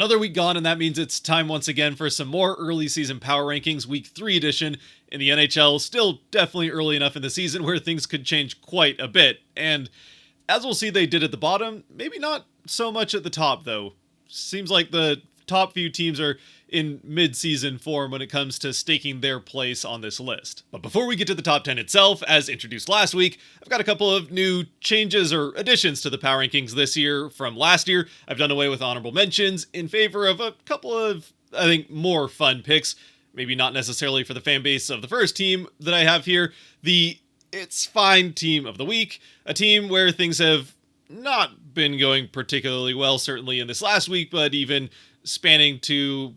Another week gone, and that means it's time once again for some more early season Power Rankings, Week 3 edition in the NHL. Still definitely early enough in the season where things could change quite a bit. And as we'll see, they did at the bottom. Maybe not so much at the top, though. Seems like the top few teams are in mid-season form when it comes to staking their place on this list. But before we get to the top 10 itself, as introduced last week, I've got a couple of new changes or additions to the Power Rankings this year from last year. I've done away with honorable mentions in favor of a couple of, I think, more fun picks. Maybe not necessarily for the fan base of the first team that I have here. The It's Fine Team of the Week, a team where things have not been going particularly well, certainly in this last week, but even spanning to,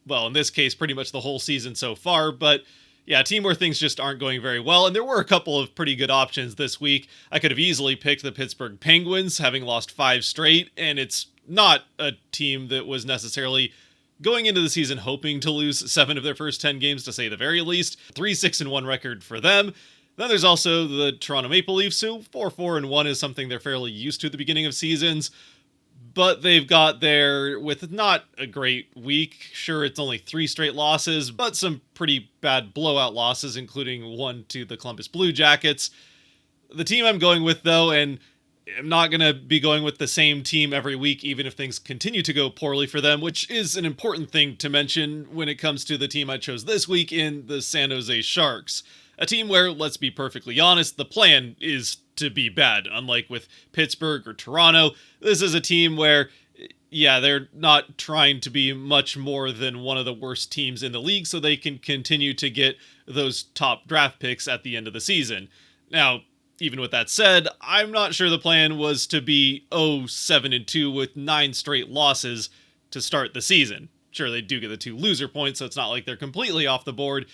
well, in this case, pretty much the whole season so far. But yeah, a team where things just aren't going very well. And there were a couple of pretty good options this week. I could have easily picked the Pittsburgh Penguins, having lost 5 straight. And it's not a team that was necessarily going into the season hoping to lose 7 of their first 10 games, to say the very least. 3-6-1 record for them. Then there's also the Toronto Maple Leafs, who 4-4-1 is something they're fairly used to at the beginning of seasons. But they've got there with not a great week. Sure, it's only 3 straight losses, but some pretty bad blowout losses, including one to the Columbus Blue Jackets. The team I'm going with, though, and I'm not going to be going with the same team every week, even if things continue to go poorly for them, which is an important thing to mention when it comes to the team I chose this week in the San Jose Sharks. A team where, let's be perfectly honest, the plan is to be bad. Unlike with Pittsburgh or Toronto, this is a team where, yeah, they're not trying to be much more than one of the worst teams in the league so they can continue to get those top draft picks at the end of the season. Now, even with that said, I'm not sure the plan was to be 0-7-2 with 9 straight losses to start the season. Sure, they do get the 2 loser points, so it's not like they're completely off the board.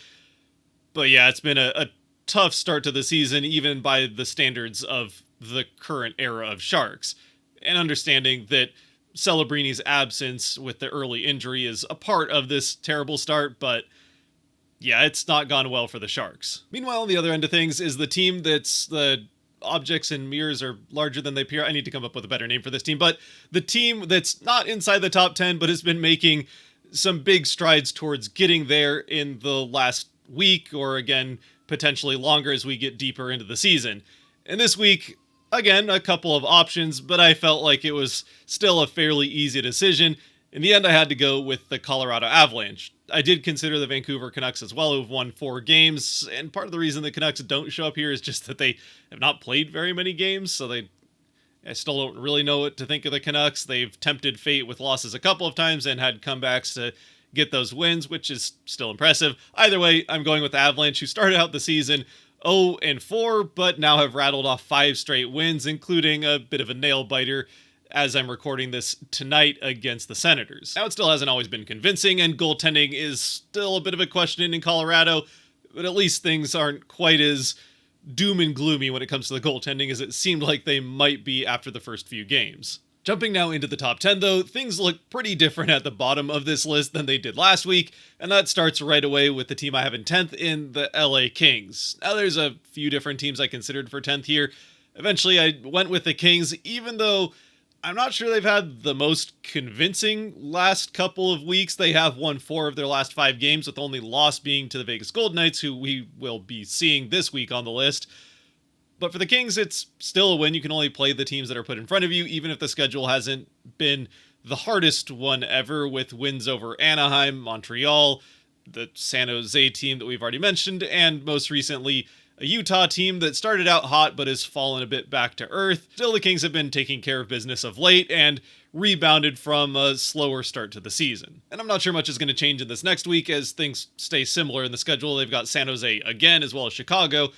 But yeah, it's been a tough start to the season, even by the standards of the current era of Sharks. And understanding that Celebrini's absence with the early injury is a part of this terrible start, but yeah, it's not gone well for the Sharks. Meanwhile, on the other end of things is the team that's the objects and mirrors are larger than they appear. I need to come up with a better name for this team, but the team that's not inside the top 10, but has been making some big strides towards getting there in the last week, or again, potentially longer as we get deeper into the season. And this week, again, a couple of options, but I felt like it was still a fairly easy decision. In the end, I had to go with the Colorado Avalanche. I did consider the Vancouver Canucks as well, who've won 4 games, and part of the reason the Canucks don't show up here is just that they have not played very many games, so I still don't really know what to think of the Canucks. They've tempted fate with losses a couple of times and had comebacks to get those wins, which is still impressive. Either way, I'm going with the Avalanche, who started out the season 0-4, but now have rattled off 5 straight wins, including a bit of a nail-biter as I'm recording this tonight against the Senators. Now, it still hasn't always been convincing, and goaltending is still a bit of a question in Colorado, but at least things aren't quite as doom and gloomy when it comes to the goaltending as it seemed like they might be after the first few games. Jumping now into the top 10, though, things look pretty different at the bottom of this list than they did last week, and that starts right away with the team I have in 10th in the LA Kings. Now, there's a few different teams I considered for 10th here. Eventually, I went with the Kings, even though I'm not sure they've had the most convincing last couple of weeks. They have won 4 of their last 5 games, with the only loss being to the Vegas Golden Knights, who we will be seeing this week on the list. But for the Kings, it's still a win. You can only play the teams that are put in front of you, even if the schedule hasn't been the hardest one ever, with wins over Anaheim, Montreal, the San Jose team that we've already mentioned, and most recently, a Utah team that started out hot but has fallen a bit back to earth. Still, the Kings have been taking care of business of late and rebounded from a slower start to the season. And I'm not sure much is going to change in this next week as things stay similar in the schedule. They've got San Jose again, as well as Chicago,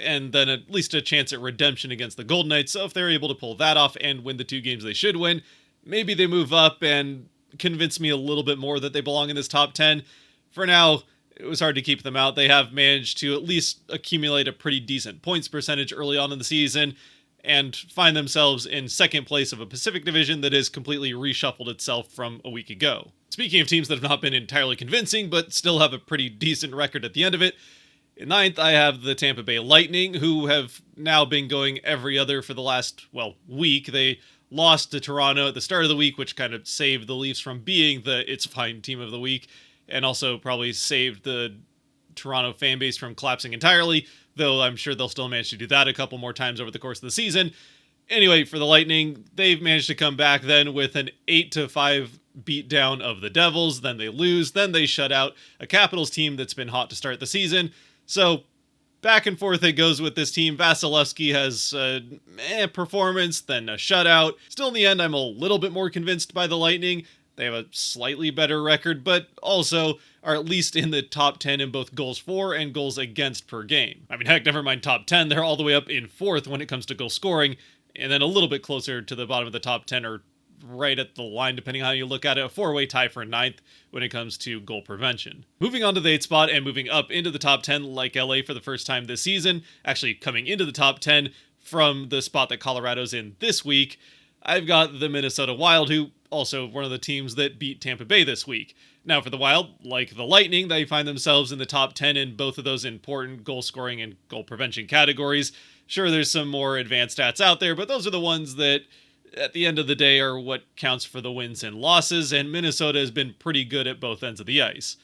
and then at least a chance at redemption against the Golden Knights. So if they're able to pull that off and win the 2 games they should win, maybe they move up and convince me a little bit more that they belong in this top 10. For now, it was hard to keep them out. They have managed to at least accumulate a pretty decent points percentage early on in the season and find themselves in second place of a Pacific Division that has completely reshuffled itself from a week ago. Speaking of teams that have not been entirely convincing, but still have a pretty decent record at the end of it, in 9th, I have the Tampa Bay Lightning, who have now been going every other for the last, week. They lost to Toronto at the start of the week, which kind of saved the Leafs from being the It's Fine team of the week, and also probably saved the Toronto fan base from collapsing entirely, though I'm sure they'll still manage to do that a couple more times over the course of the season. Anyway, for the Lightning, they've managed to come back then with an 8-5 beatdown of the Devils. Then they lose. Then they shut out a Capitals team that's been hot to start the season. So back and forth it goes with this team. Vasilevsky has a performance, then a shutout. Still, in the end, I'm a little bit more convinced by the Lightning. They have a slightly better record, but also are at least in the top 10 in both goals for and goals against per game. I mean, heck, never mind top 10. They're all the way up in 4th when it comes to goal scoring, and then a little bit closer to the bottom of the top 10, or right at the line, depending on how you look at it, a 4-way tie for 9th when it comes to goal prevention. Moving on to the 8th spot and moving up into the top 10 like LA for the first time this season, actually coming into the top 10 from the spot that Colorado's in this week, I've got the Minnesota Wild, who also one of the teams that beat Tampa Bay this week. Now for the Wild, like the Lightning, they find themselves in the top 10 in both of those important goal scoring and goal prevention categories. Sure, there's some more advanced stats out there, but those are the ones that at the end of the day are what counts for the wins and losses, and Minnesota has been pretty good at both ends of the ice.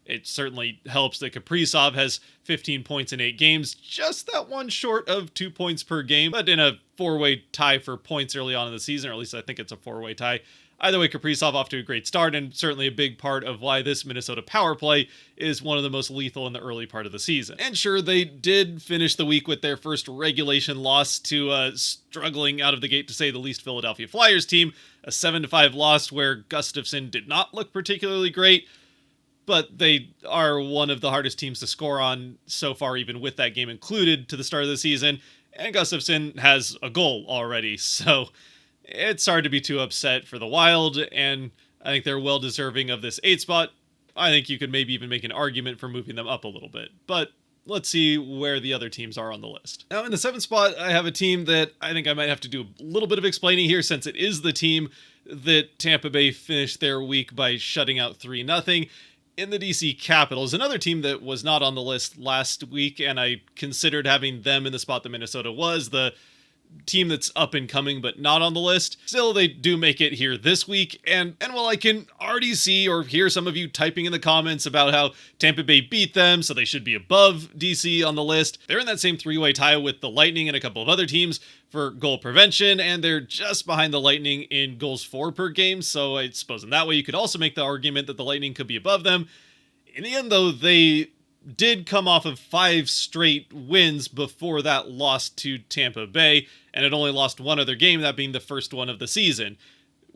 It certainly helps that Kaprizov has 15 points in 8 games, just that one short of 2 points per game, but in a 4-way tie for points early on in the season, or at least I think it's a 4-way tie. Either way, Kaprizov off to a great start, and certainly a big part of why this Minnesota power play is one of the most lethal in the early part of the season. And sure, they did finish the week with their first regulation loss to struggling out of the gate, to say the least, Philadelphia Flyers team, a 7-5 loss where Gustafsson did not look particularly great, but they are one of the hardest teams to score on so far, even with that game included to the start of the season, and Gustafsson has a goal already, so it's hard to be too upset for the Wild, and I think they're well deserving of this 8th spot. I think you could maybe even make an argument for moving them up a little bit, but let's see where the other teams are on the list. Now in the 7th spot, I have a team that I think I might have to do a little bit of explaining here, since it is the team that Tampa Bay finished their week by shutting out 3-0. In the DC Capitals, another team that was not on the list last week, and I considered having them in the spot that Minnesota was, the team that's up and coming but not on the list. Still, they do make it here this week, and while I can already see or hear some of you typing in the comments about how Tampa Bay beat them, so they should be above DC on the list, they're in that same 3-way tie with the Lightning and a couple of other teams for goal prevention, and they're just behind the Lightning in goals for per game, so I suppose in that way you could also make the argument that the Lightning could be above them. In the end, though, they did come off of 5 straight wins before that loss to Tampa Bay, and had only lost one other game, that being the first one of the season.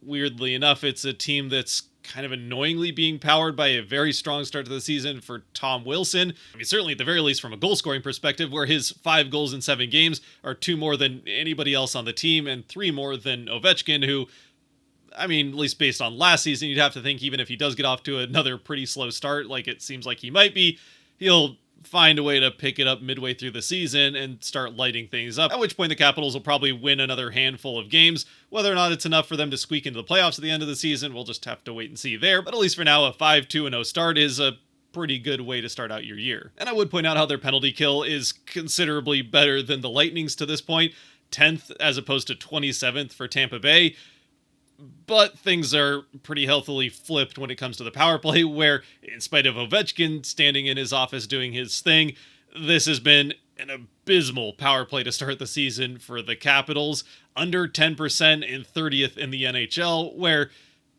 Weirdly enough, it's a team that's kind of annoyingly being powered by a very strong start to the season for Tom Wilson. I mean, certainly at the very least from a goal-scoring perspective, where his 5 goals in 7 games are 2 more than anybody else on the team, and 3 more than Ovechkin, who, I mean, at least based on last season, you'd have to think even if he does get off to another pretty slow start, like it seems like he might be, he'll find a way to pick it up midway through the season and start lighting things up, at which point the Capitals will probably win another handful of games. Whether or not it's enough for them to squeak into the playoffs at the end of the season, we'll just have to wait and see there, but at least for now, a 5-2-0 start is a pretty good way to start out your year. And I would point out how their penalty kill is considerably better than the Lightning's to this point, 10th as opposed to 27th for Tampa Bay. But things are pretty healthily flipped when it comes to the power play, where, in spite of Ovechkin standing in his office doing his thing, this has been an abysmal power play to start the season for the Capitals, under 10% and 30th in the NHL, where,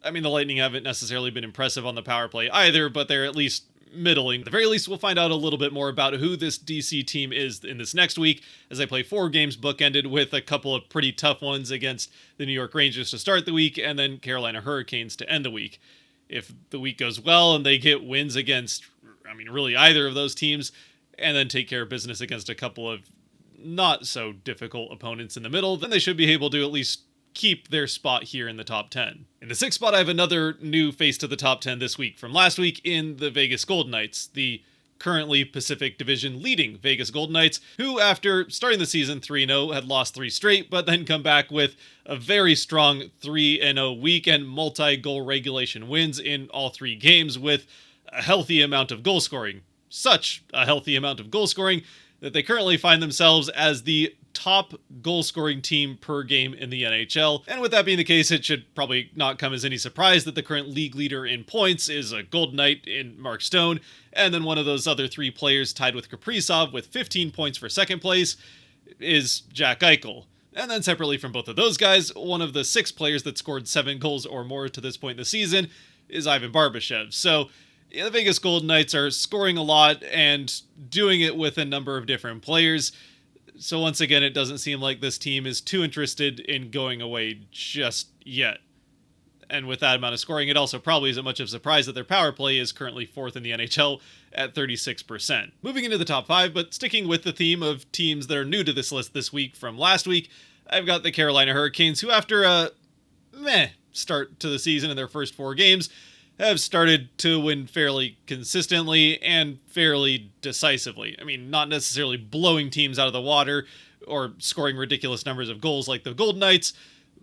I mean, the Lightning haven't necessarily been impressive on the power play either, but they're at least middling. At the very least, we'll find out a little bit more about who this DC team is in this next week, as they play 4 games bookended with a couple of pretty tough ones against the New York Rangers to start the week, and then Carolina Hurricanes to end the week. If the week goes well and they get wins against, I mean, really either of those teams, and then take care of business against a couple of not so difficult opponents in the middle, then they should be able to at least keep their spot here in the top 10. In the 6th spot, I have another new face to the top 10 this week from last week in the Vegas Golden Knights, the currently Pacific Division leading Vegas Golden Knights, who after starting the season 3-0 had lost 3 straight, but then come back with a very strong 3-0 week and multi-goal regulation wins in all 3 games with a healthy amount of goal scoring. Such a healthy amount of goal scoring that they currently find themselves as the top goal-scoring team per game in the NHL. And with that being the case, it should probably not come as any surprise that the current league leader in points is a Golden Knight in Mark Stone, and then one of those other three players tied with Kaprizov with 15 points for second place is Jack Eichel. And then separately from both of those guys, one of the 6 players that scored 7 goals or more to this point in the season is Ivan Barbashev. So yeah, the Vegas Golden Knights are scoring a lot and doing it with a number of different players. So once again, it doesn't seem like this team is too interested in going away just yet. And with that amount of scoring, it also probably isn't much of a surprise that their power play is currently 4th in the NHL at 36%. Moving into the top 5, but sticking with the theme of teams that are new to this list this week from last week, I've got the Carolina Hurricanes, who after a start to the season in their first 4 games, have started to win fairly consistently and fairly decisively. I mean, not necessarily blowing teams out of the water or scoring ridiculous numbers of goals like the Golden Knights,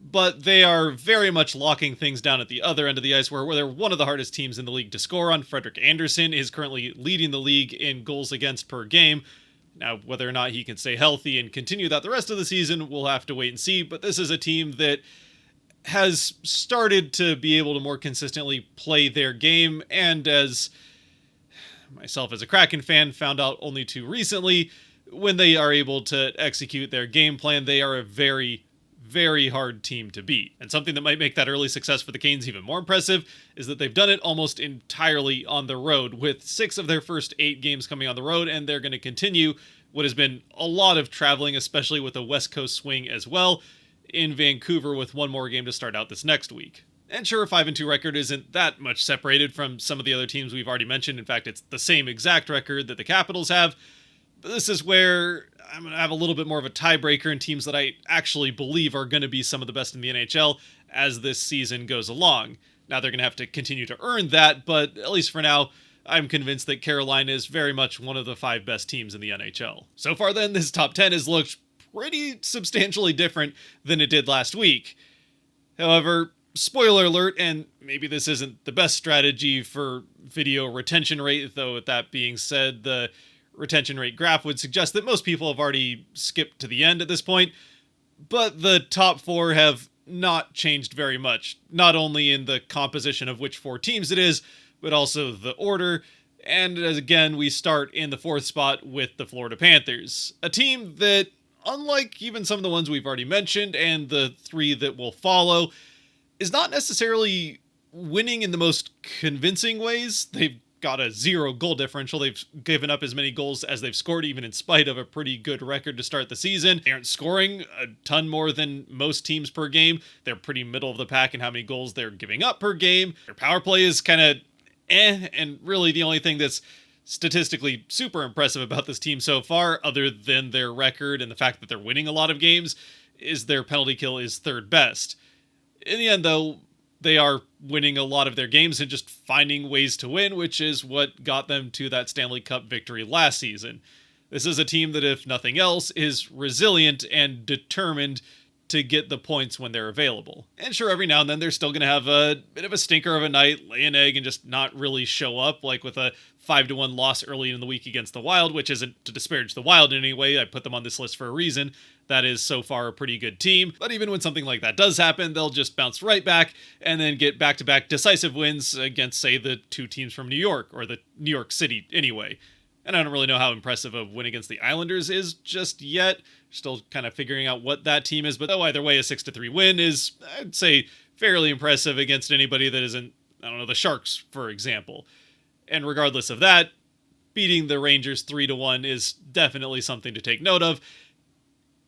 but they are very much locking things down at the other end of the ice, where they're one of the hardest teams in the league to score on. Frederik Andersen is currently leading the league in goals against per game. Now, whether or not he can stay healthy and continue that the rest of the season, we'll have to wait and see, but this is a team that has started to be able to more consistently play their game, and as myself as a Kraken fan found out only too recently, when they are able to execute their game plan, they are a very, very hard team to beat. And something that might make that early success for the Canes even more impressive is that they've done it almost entirely on the road, with 6 of their first 8 games coming on the road, and they're going to continue what has been a lot of traveling, especially with a West Coast swing as well, in Vancouver with 1 more game to start out this next week. And sure, a 5-2 record isn't that much separated from some of the other teams we've already mentioned. In fact, it's the same exact record that the Capitals have. But this is where I'm going to have a little bit more of a tiebreaker in teams that I actually believe are going to be some of the best in the NHL as this season goes along. Now, they're going to have to continue to earn that, but at least for now, I'm convinced that Carolina is very much one of the 5 best teams in the NHL. So far then, this top 10 has looked pretty substantially different than it did last week. However, spoiler alert, and maybe this isn't the best strategy for video retention rate, though with that being said, the retention rate graph would suggest that most people have already skipped to the end at this point, but the top 4 have not changed very much, not only in the composition of which 4 teams it is, but also the order. And as again, we start in the 4th spot with the Florida Panthers, a team that, unlike even some of the ones we've already mentioned and the 3 that will follow, is not necessarily winning in the most convincing ways. They've got a 0 goal differential. They've given up as many goals as they've scored, even in spite of a pretty good record to start the season. They aren't scoring a ton more than most teams per game. They're pretty middle of the pack in how many goals they're giving up per game. Their power play is kind of and really the only thing that's statistically super impressive about this team so far, other than their record and the fact that they're winning a lot of games, is their penalty kill is 3rd best. In the end, though, they are winning a lot of their games and just finding ways to win, which is what got them to that Stanley Cup victory last season. This is a team that, if nothing else, is resilient and determined to get the points when they're available. And sure, every now and then they're still going to have a bit of a stinker of a night, lay an egg, and just not really show up, like with a 5-1 loss early in the week against the Wild, which isn't to disparage the Wild in any way. I put them on this list for a reason. That is so far a pretty good team. But even when something like that does happen, they'll just bounce right back and then get back-to-back decisive wins against, say, the 2 teams from New York, or the New York City anyway. And I don't really know how impressive a win against the Islanders is just yet. Still kind of figuring out what that team is, but either way, a 6-3 win is, I'd say, fairly impressive against anybody that isn't, I don't know, the Sharks, for example. And regardless of that, beating the Rangers 3-1 is definitely something to take note of.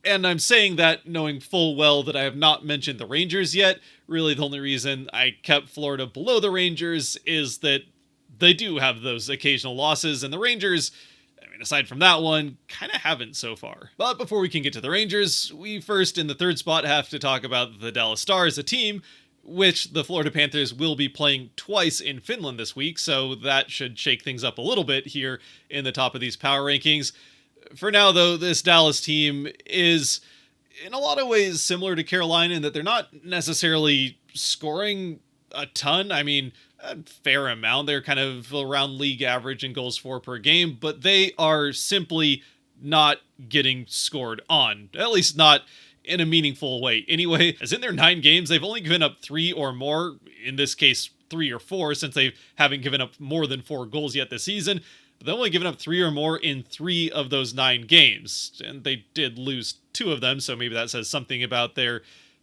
And I'm saying that knowing full well that I have not mentioned the Rangers yet. Really, the only reason I kept Florida below the Rangers is that they do have those occasional losses, and the Rangers, I mean, aside from that one, kind of haven't so far. But before we can get to the Rangers, we first, in the 3rd spot, have to talk about the Dallas Stars, a team which the Florida Panthers will be playing twice in Finland this week, so that should shake things up a little bit here in the top of these power rankings. For now, though, this Dallas team is, in a lot of ways, similar to Carolina in that they're not necessarily scoring a ton. I mean, a fair amount. They're kind of around league average in goals for per game, but they are simply not getting scored on, at least not in a meaningful way. Anyway, as in their 9 games, they've only given up 3 or more, in this case 3 or 4, since they haven't given up more than 4 goals yet this season. But they've only given up 3 or more in 3 of those 9 games, and they did lose 2 of them, so maybe that says something about their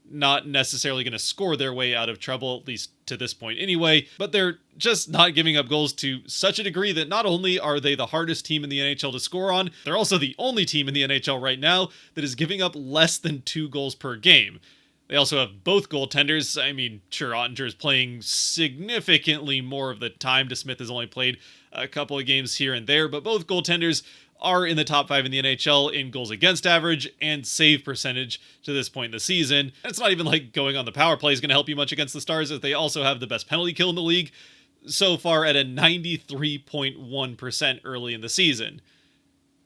not necessarily going to score their way out of trouble, at least to this point anyway, but they're just not giving up goals to such a degree that not only are they the hardest team in the NHL to score on, they're also the only team in the NHL right now that is giving up less than 2 goals per game. They also have both goaltenders. I mean, sure, Ottinger is playing significantly more of the time. DeSmith has only played a couple of games here and there, but both goaltenders are in the top 5 in the NHL in goals against average and save percentage to this point in the season. And it's not even like going on the power play is going to help you much against the Stars, as they also have the best penalty kill in the league so far at a 93.1% early in the season.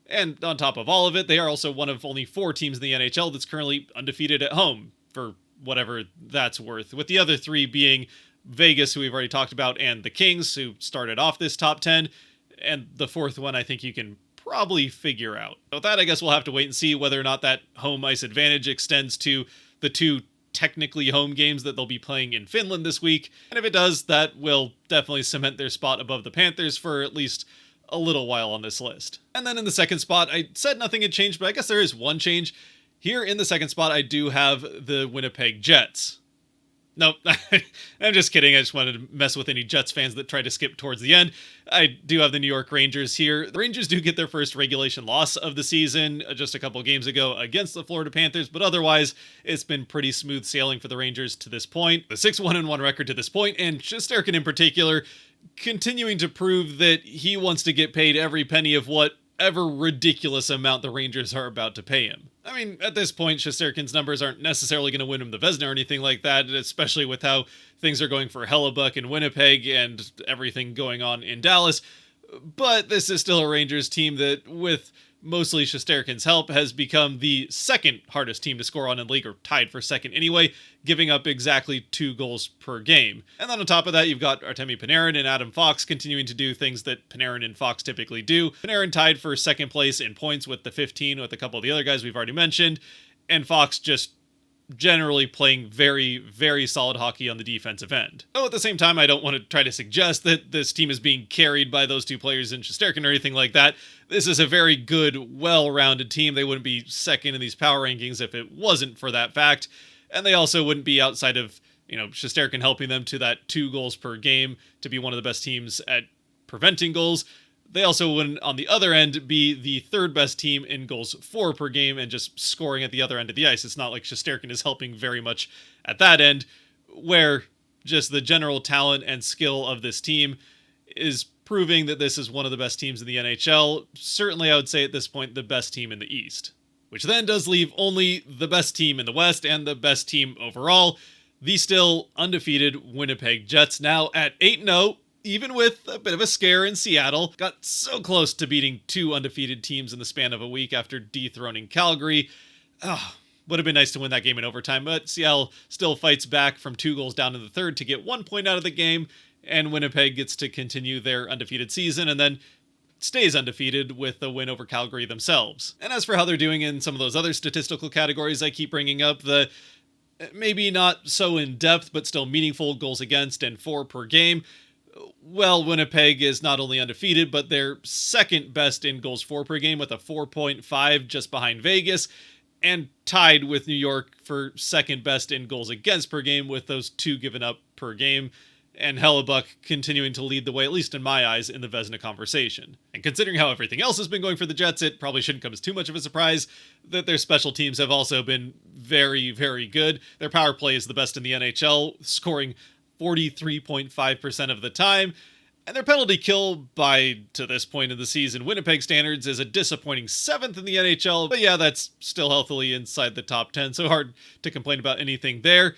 And on top of all of it, they are also one of only 4 teams in the NHL that's currently undefeated at home, for whatever that's worth, with the other 3 being Vegas, who we've already talked about, and the Kings, who started off this top 10, and the 4th one I think you can probably figure out. With that, I guess we'll have to wait and see whether or not that home ice advantage extends to the 2 technically home games that they'll be playing in Finland this week. And if it does, that will definitely cement their spot above the Panthers for at least a little while on this list. And then in the second spot, I said nothing had changed, but I guess there is one change. Here in the second spot, I do have the Winnipeg Jets. Nope, I'm just kidding. I just wanted to mess with any Jets fans that try to skip towards the end. I do have the New York Rangers here. The Rangers do get their first regulation loss of the season just a couple games ago against the Florida Panthers, but otherwise, it's been pretty smooth sailing for the Rangers to this point. The 6-1-1 record to this point, and Shesterkin in particular, continuing to prove that he wants to get paid every penny of whatever ridiculous amount the Rangers are about to pay him. I mean, at this point, Shesterkin's numbers aren't necessarily going to win him the Vezina or anything like that, especially with how things are going for Hellebuck in Winnipeg and everything going on in Dallas. But this is still a Rangers team that, with mostly Shesterkin's help, has become the 2nd hardest team to score on in the league, or tied for 2nd anyway, giving up exactly 2 goals per game. And then on top of that, you've got Artemi Panarin and Adam Fox continuing to do things that Panarin and Fox typically do. Panarin tied for 2nd place in points with the 15 with a couple of the other guys we've already mentioned, and Fox just generally playing very, very solid hockey on the defensive end. Though at the same time, I don't want to try to suggest that this team is being carried by those 2 players in Shesterkin or anything like that. This is a very good, well-rounded team. They wouldn't be 2nd in these power rankings if it wasn't for that fact. And they also wouldn't be outside of, Shesterkin helping them to that 2 goals per game to be one of the best teams at preventing goals. They also wouldn't, on the other end, be the 3rd best team in goals for per game and just scoring at the other end of the ice. It's not like Shesterkin is helping very much at that end, where just the general talent and skill of this team is proving that this is one of the best teams in the NHL. Certainly, I would say at this point, the best team in the East. Which then does leave only the best team in the West and the best team overall, the still undefeated Winnipeg Jets, now at 8-0, even with a bit of a scare in Seattle. Got so close to beating 2 undefeated teams in the span of a week after dethroning Calgary. Would have been nice to win that game in overtime, but Seattle still fights back from 2 goals down in the 3rd to get 1 point out of the game, and Winnipeg gets to continue their undefeated season, and then stays undefeated with a win over Calgary themselves. And as for how they're doing in some of those other statistical categories I keep bringing up, the maybe not so in-depth, but still meaningful goals against and for per game, well, Winnipeg is not only undefeated, but they're 2nd best in goals for per game with a 4.5, just behind Vegas, and tied with New York for 2nd best in goals against per game with those 2 given up per game, and Hellebuck continuing to lead the way, at least in my eyes, in the Vezina conversation. And considering how everything else has been going for the Jets, it probably shouldn't come as too much of a surprise that their special teams have also been very, very good. Their power play is the best in the NHL, scoring 43.5% of the time, and their penalty kill to this point in the season, Winnipeg standards, is a disappointing 7th in the NHL, but yeah, that's still healthily inside the top 10, so hard to complain about anything there.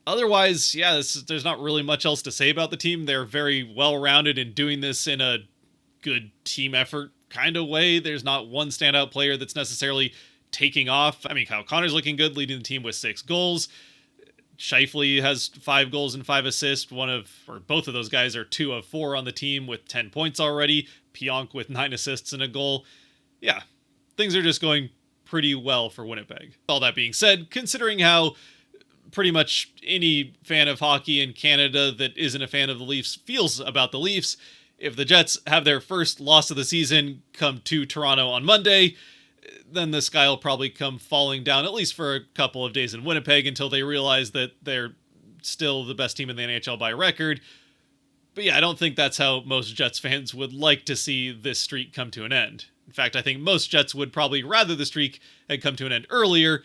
Otherwise, yeah, there's not really much else to say about the team. They're very well-rounded in doing this in a good team effort kind of way. There's not one standout player that's necessarily taking off. I mean, Kyle Connor's looking good, leading the team with 6 goals. Scheifele has 5 goals and 5 assists. Both of those guys are 2 of 4 on the team with 10 points already. Pionk with 9 assists and a goal. yeah, things are just going pretty well for Winnipeg. All that being said, considering how pretty much any fan of hockey in Canada that isn't a fan of the Leafs feels about the Leafs, if the Jets have their first loss of the season come to Toronto on Monday, then the sky will probably come falling down, at least for a couple of days in Winnipeg, until they realize that they're still the best team in the NHL by record. But yeah, I don't think that's how most Jets fans would like to see this streak come to an end. In fact, I think most Jets would probably rather the streak had come to an end earlier,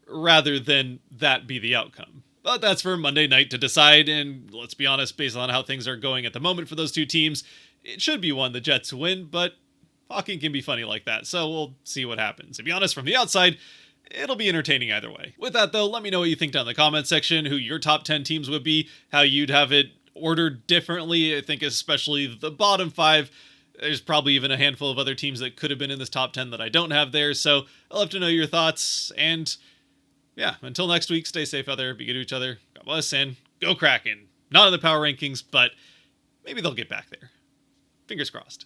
rather than that be the outcome. But that's for Monday night to decide, and let's be honest, based on how things are going at the moment for those two teams, it should be one the Jets win, but hockey can be funny like that, so we'll see what happens. To be honest, from the outside, it'll be entertaining either way. With that though, let me know what you think down in the comment section, who your top 10 teams would be, how you'd have it ordered differently. I think especially the bottom 5, there's probably even a handful of other teams that could have been in this top 10 that I don't have there, so I'll love to know your thoughts, and yeah, until next week, stay safe out there, be good to each other, God bless, and go Kraken. Not in the power rankings, but maybe they'll get back there. Fingers crossed.